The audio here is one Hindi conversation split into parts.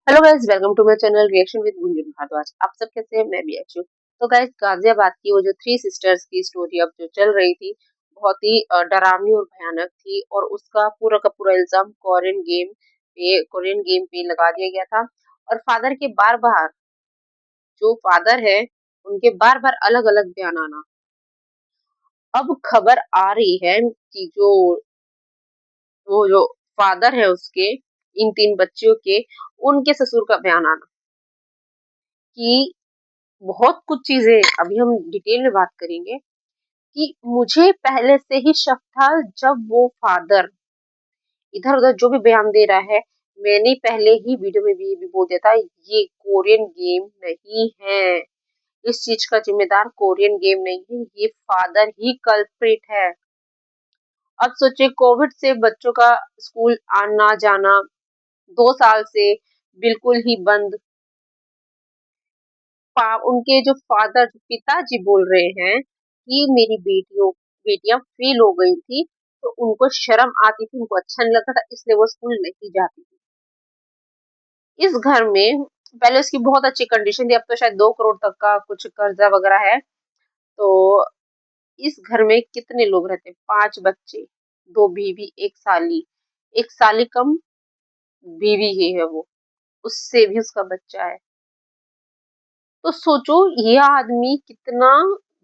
Hello guys, welcome to my channel reaction with Gunjan Bhardwaj. आप सब कैसे हैं? मैं भी अच्छी हूँ। तो गाइस, गाजियाबाद की वो जो थ्री सिस्टर्स की स्टोरी अब जो चल रही थी, बहुत ही डरावनी और भयानक थी। और उसका पूरा का पूरा इल्जाम कोरियन गेम पे लगा दिया गया था। और फादर के बार बार, जो फादर है, उनके बार बार अलग अलग बयान आना। अब खबर आ रही है कि जो फादर है उसके, इन तीन बच्चियों के, उनके ससुर का बयान आना कि बहुत कुछ चीजें अभी हम डिटेल में बात करेंगे। कि मुझे पहले से ही शक था, जब वो फादर इधर उधर जो भी बयान दे रहा है, मैंने पहले ही वीडियो में भी ये भी बोल दिया था, ये कोरियन गेम नहीं है। इस चीज का जिम्मेदार कोरियन गेम नहीं है, ये फादर ही कल्प्रिट है। अब सोचिए, कोविड से बच्चों का स्कूल आना जाना 2 साल से बिल्कुल ही बंद। उनके जो फादर, जो पिताजी बोल रहे हैं कि मेरी बेटियां फेल हो गई थी, तो उनको शर्म आती थी, उनको अच्छा नहीं लगता था, इसलिए वो स्कूल नहीं जाती थी। इस घर में पहले उसकी बहुत अच्छी कंडीशन थी, अब तो शायद 2 करोड़ तक का कुछ कर्जा वगैरह है। तो इस घर में कितने लोग रहते हैं? 5 बच्चे, 2 बीवी, एक साली। एक साली कम बीवी ही है वो, उससे भी उसका बच्चा है। तो सोचो, ये आदमी कितना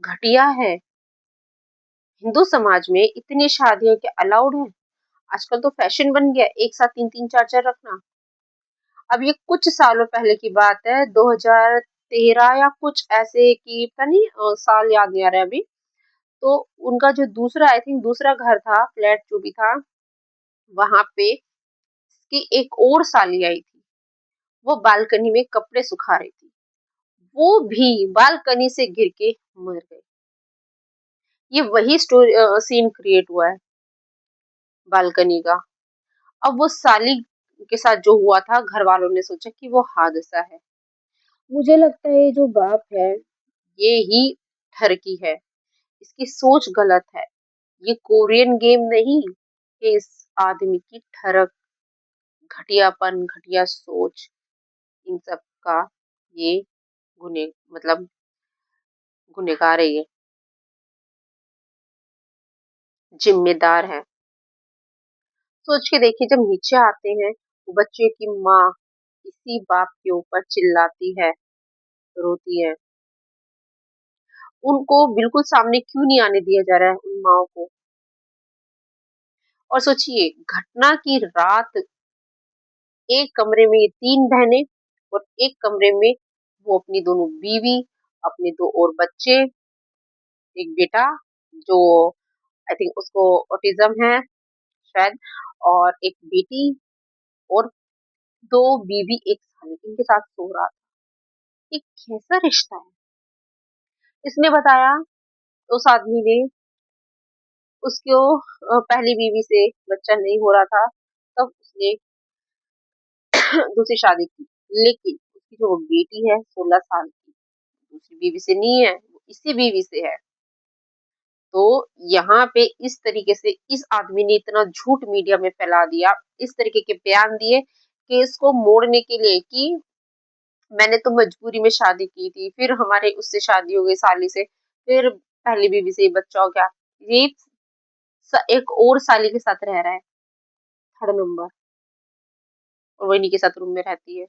घटिया है। हिंदू समाज में इतनी शादियों के अलाउड है? आजकल तो फैशन बन गया एक साथ तीन तीन चार चार रखना। अब ये कुछ सालों पहले की बात है, 2013 या कुछ ऐसे की, पता नहीं साल याद नहीं आ रहा है अभी। तो उनका जो दूसरा, आई थिंक दूसरा घर था, फ्लैट जो भी था, वहां पे इसकी एक और साली आई थी। वो बालकनी में कपड़े सुखा रही थी, वो भी बालकनी से गिर के मर गई। ये वही स्टोरी सीन क्रिएट हुआ है बालकनी का। अब वो साली के साथ जो हुआ था, घर वालों ने सोचा कि वो हादसा है। मुझे लगता है ये जो बाप है, ये ही ठरकी है, इसकी सोच गलत है। ये कोरियन गेम नहीं, ये इस आदमी की ठरक, घटियापन, घटिया सोच, इन सब का ये गुने मतलब गुनेगार है, ये जिम्मेदार है। सोच के देखिए, जब नीचे आते हैं तो बच्चे की माँ इसी बाप के ऊपर चिल्लाती है, रोती है। उनको बिल्कुल सामने क्यों नहीं आने दिया जा रहा है, उन माओ को? और सोचिए, घटना की रात एक कमरे में ये तीन बहनें, और एक कमरे में वो अपनी दोनों बीवी, अपने दो और बच्चे, एक बेटा जो आई थिंक उसको ऑटिज्म है शायद, और एक बेटी, और दो बीवी एक साली इनके साथ सो रहा था। ये कैसा रिश्ता है? इसने बताया, उस आदमी ने, उसको पहली बीवी से बच्चा नहीं हो रहा था, तब उसने दूसरी शादी की। लेकिन उसकी जो बेटी है 16 साल की, दूसरी बीवी से नहीं है, वो इसी बीवी से है। तो यहाँ पे इस तरीके से इस आदमी ने इतना झूठ मीडिया में फैला दिया, इस तरीके के बयान दिए केस को मोड़ने के लिए कि मैंने तो मजबूरी में शादी की थी, फिर हमारे उससे शादी हो गई साली से, फिर पहली बीवी से ही बच्चा हो गया। ये एक और साली के साथ रह रहा है, 3rd नंबर, और वो इन्हीं के साथ रूम में रहती है।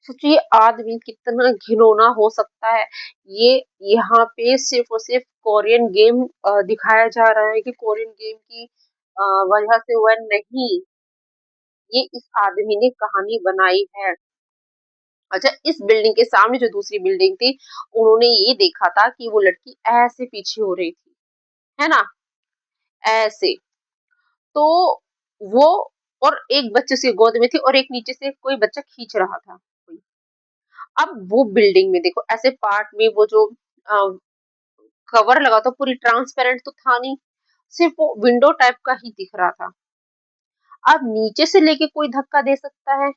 सोचिए, आदमी कितना घिनौना हो सकता है। ये यहाँ पे सिर्फ और सिर्फ कोरियन गेम दिखाया जा रहा है कि कोरियन गेम की वजह से हुआ नहीं, ये इस आदमी ने कहानी बनाई है। अच्छा, इस बिल्डिंग के सामने जो दूसरी बिल्डिंग थी, उन्होंने ये देखा था कि वो लड़की ऐसे पीछे हो रही थी, है ना, ऐसे। तो वो, और एक बच्चे उसकी गोद में थी, और एक नीचे से कोई बच्चा खींच रहा था। अब वो बिल्डिंग में देखो, ऐसे पार्ट में वो जो कवर लगा था, पूरी ट्रांसपेरेंट तो था नहीं, सिर्फ वो विंडो टाइप का ही दिख रहा था। अब नीचे से लेके कोई धक्का दे सकता है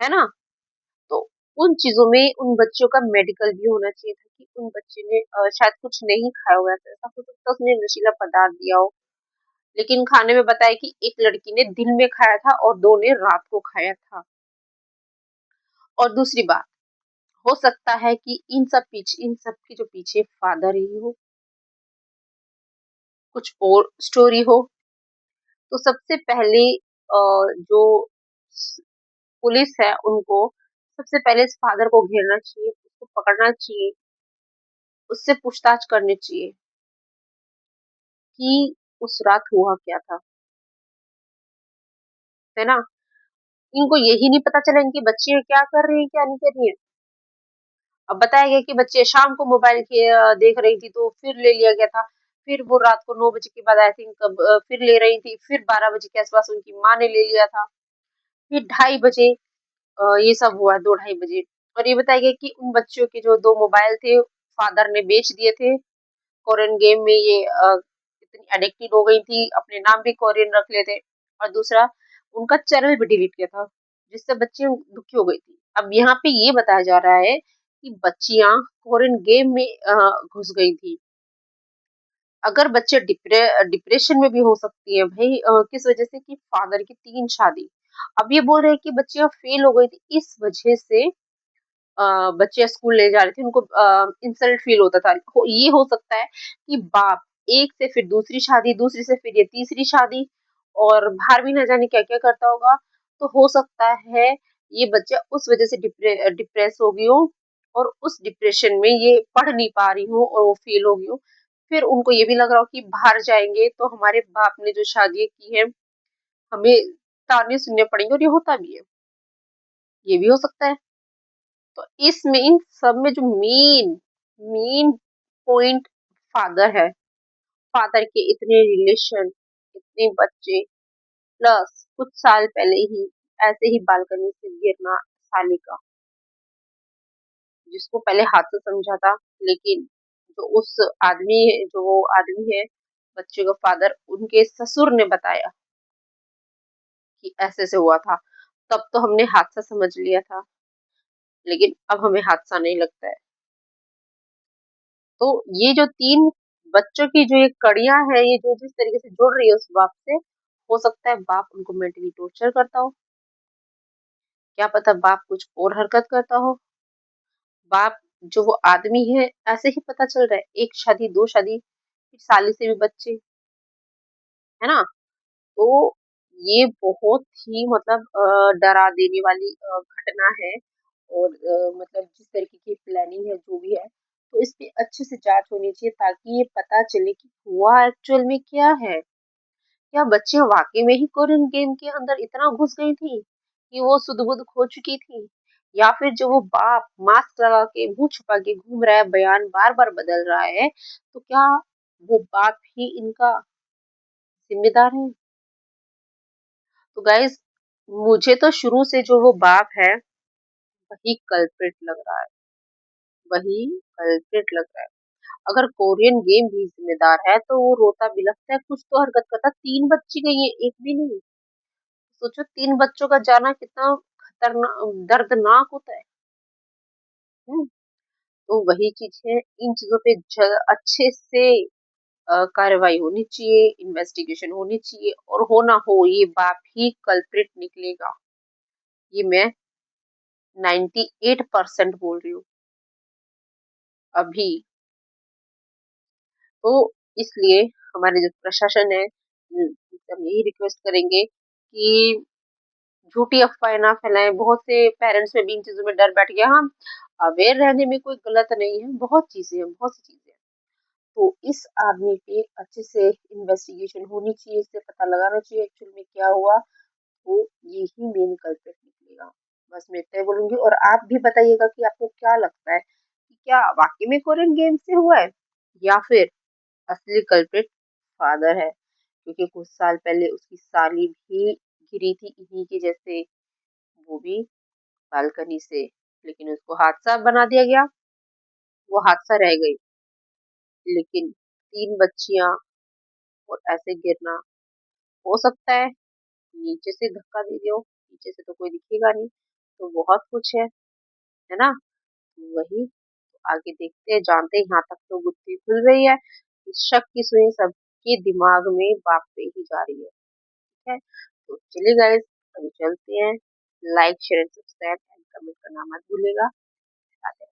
ना? तो उन चीजों में उन बच्चों का मेडिकल भी होना चाहिए था, कि उन बच्चे ने शायद कुछ नहीं खाया हुआ था, ऐसा हो सकता है उसने नशीला पदार्थ दिया हो। लेकिन खाने में बताया कि एक लड़की ने दिन में खाया था और दो ने रात को खाया था। और दूसरी बात, हो सकता है कि इन सब के जो पीछे फादर ही हो, कुछ और स्टोरी हो। तो सबसे पहले जो स पुलिस है उनको सबसे पहले इस फादर को घेरना चाहिए, उसको पकड़ना चाहिए, उससे पूछताछ करनी चाहिए कि उस रात हुआ क्या था, है ना? इनको यही नहीं पता चला इनकी बच्चियाँ क्या कर रही हैं, क्या नहीं कर रही हैं। अब बताया गया कि बच्चे शाम को मोबाइल देख रही थी तो फिर ले लिया गया था। फिर वो रात को 9 बजे के बाद आई थिंक फिर ले रही थी, फिर 12 बजे के आस-पास उनकी माँ ने ले लिया था। फिर ढाई बजे ये सब हुआ 2 ढाई बजे और ये बताया गया कि उन बच्चों के जो 2 मोबाइल थे, फादर ने बेच दिए थे। कोरियन गेम में ये इतनी एडिक्टेड हो गई थी, अपने नाम भी कोरियन रख लिए थे और दूसरा उनका चैनल भी डिलीट किया था, जिससे बच्चियाँ दुखी हो गई थी। अब यहाँ पे ये बताया जा रहा है कि बच्चियाँ कोरियन गेम में घुस गई थी। अगर बच्चे डिप्रेशन में भी हो सकती है भई किस वजह से कि फादर की 3 शादी। अब ये बोल रहे हैं कि बच्चियाँ फेल हो गई थी इस वजह से बच्चे स्कूल ले जा रहे थे उनको इंसल्ट फील होता था। ये हो सकता है कि बाप एक से फिर दूसरी शादी, दूसरी से फिर ये तीसरी शादी और बाहर भी ना जाने क्या-क्या करता होगा। तो हो सकता है ये बच्चा उस वजह से डिप्रेस हो गई हो और उस डिप्रेशन में ये पढ़ नहीं पा रही हो और वो फेल हो गई हो। फिर उनको ये भी लग रहा हो कि बाहर जाएँगे तो हमारे बाप ने जो शादियाँ की हैं, हमें ताने सुनने पड़ेंगे और ये होता भी है। ये भी हो सकता है। तो इसमें इन सब में जो मेन मेन पॉइंट फादर है। फादर के इतने रिलेशन, इतने बच्चे प्लस कुछ साल पहले ही ऐसे ही बालकनी से गिरना साली का, जिसको पहले हादसा समझा था, लेकिन जो वो आदमी है, बच्चे का फादर, उनके ससुर ने बताया कि ऐसे-ऐसे हुआ था। तब तो हमने हादसा समझ लिया था, लेकिन अब हमें हादसा नहीं लगता है। तो ये जो 3 बच्चों की जो ये कड़ियाँ हैं, ये जो जिस तरीके से जुड़ रही है उस बाप से, हो सकता है बाप उनको मेंटली टॉर्चर करता हो, क्या पता बाप कुछ और हरकत करता हो, बाप जो वो आदमी है ऐसे ही पता चल रहा है, 1 शादी, 2 शादी, फिर साली से भी बच्चे, है ना? तो ये बहुत ही मतलब डरा देने वाली घटना है और मतलब जिस तरीके की प्लानिंग है, जो भी है, तो इस पे अच्छे से जाँच होनी चाहिए ताकि ये पता चले कि हुआ एक्चुअल में क्या है? क्या बच्चियाँ वाक़ई में ही कोरियन गेम के अंदर इतना घुस गई थी, कि वो सुध-बुध खो चुकी थी? या फिर जो वो बाप मास्क लगा के, मुँह छुपा के घूम रहा है, बयान बार-बार बदल रहा है, तो क्या वो बाप ही इनका ज़िम्मेदार है? तो गाइज़ मुझे तो शुरू से जो वो बाप है, वही कल्प्रिट लग रहा है, वही कल्प्रिट लग रहा है। अगर कोरियन गेम भी ज़िम्मेदार है, तो वो रोता-बिलखता है, कुछ तो हरकत करता है, 3 बच्ची गई हैं, 1 भी नहीं। सोचो 3 बच्चों का जाना कितना दर्दनाक होता है। हुँ, तो वही चीज़ है, इन चीज़ों पे अच्छे से कार्रवाई होनी चाहिए, इन्वेस्टिगेशन होनी चाहिए और हो ना हो ये बाप ही कल्प्रिट निकलेगा। ये मैं 98% बोल रही हूँ अभी। तो इसलिए हमारे जो प्रशासन है उनसे हम यही रिक्वेस्ट करेंगे कि झूठी अफ़वाहें ना फैलाएँ। बहुत से पेरेंट्स में भी इन चीज़ों में डर बैठ गया। हाँ, अवेयर रहने में कोई गलत नहीं है, बहुत चीज़ें हैं, बहुत सी चीज़ें हैं। तो इस आदमी पे अच्छे से इन्वेस्टिगेशन होनी चाहिए, इससे पता लगाना चाहिए एक्चुअल में क्या हुआ, तो यही मेन कल्प्रिट निकलेगा। बस मैं इतना ही बोलूँगी और आप भी बताइएगा कि आपको क्या लगता है कि क्या वाक़ई में कोरियन गेम से हुआ है या फिर असली कल्प्रिट फादर है? क्योंकि कुछ साल पहले उसकी साली भी गिरी थी इन्हीं के जैसे, वो भी बालकनी से, लेकिन उसको हादसा बना दिया गया, वो हादसा रह गई। लेकिन 3 बच्चियाँ और ऐसे गिरना, हो सकता है नीचे से धक्का दे दिया हो, नीचे से तो कोई दिखेगा नहीं, तो बहुत कुछ है ना? वही आगे देखते हैं, जानते हैं, यहाँ तक तो गुत्थी खुल रही है। इस शक की सुई सबके दिमाग में बाप पे ही जा रही है, ठीक है? तो चलिए गाइस अभी चलते हैं। Like, share and subscribe and comment comment करना मत भूलिएगा। राधे